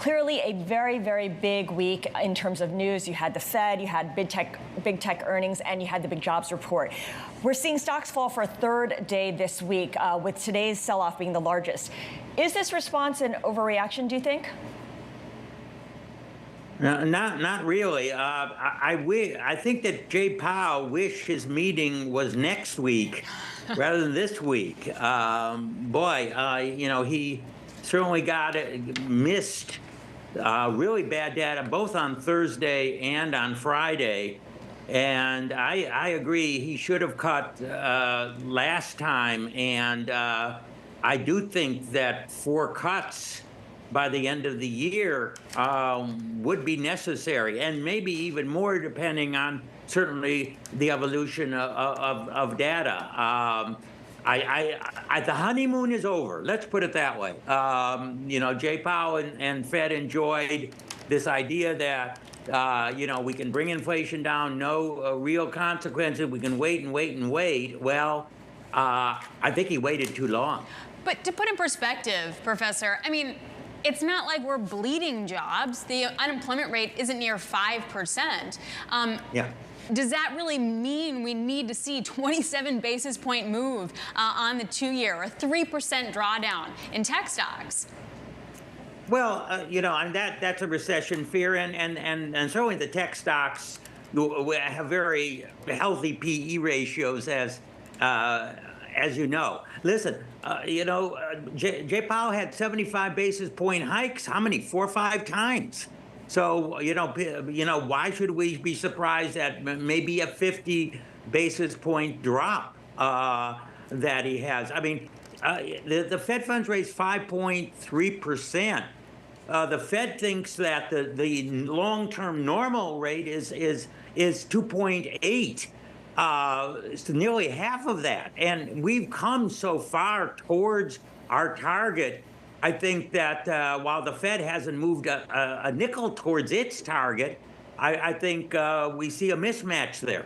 Clearly a very, very big week in terms of news. You had the Fed, you had big tech earnings, and you had the big jobs report. We're seeing stocks fall for a third day this week, with today's sell-off being the largest. Is this response an overreaction, do you think? No, not really. I think that Jay Powell wished his meeting was next week rather than this week. He certainly missed really bad data both on Thursday and on Friday. And I agree, he should have cut last time. And I do think that 4 cuts by the end of the year would be necessary, and maybe even more depending on certainly the evolution of data. The honeymoon is over. Let's put it that way. Jay Powell and Fed enjoyed this idea that we can bring inflation down, no real consequences. We can wait and wait and wait. Well, I think he waited too long. But to put in perspective, Professor, I mean, it's not like we're bleeding jobs. The unemployment rate isn't near 5%. Yeah. Does that really mean we need to see 27 basis point move on the 2-year, a 3% drawdown in tech stocks? Well, and that's a recession fear, and certainly the tech stocks have very healthy PE ratios, as you know. Listen, Jay Powell had 75 basis point hikes. How many? 4 or 5 times. So, why should we be surprised at maybe a 50 basis point drop that he has? I mean, the Fed funds rate is 5.3%. The Fed thinks that the long-term normal rate is 2.8. It's nearly half of that. And we've come so far towards our target. I think that while the Fed hasn't moved a nickel towards its target, I think we see a mismatch there.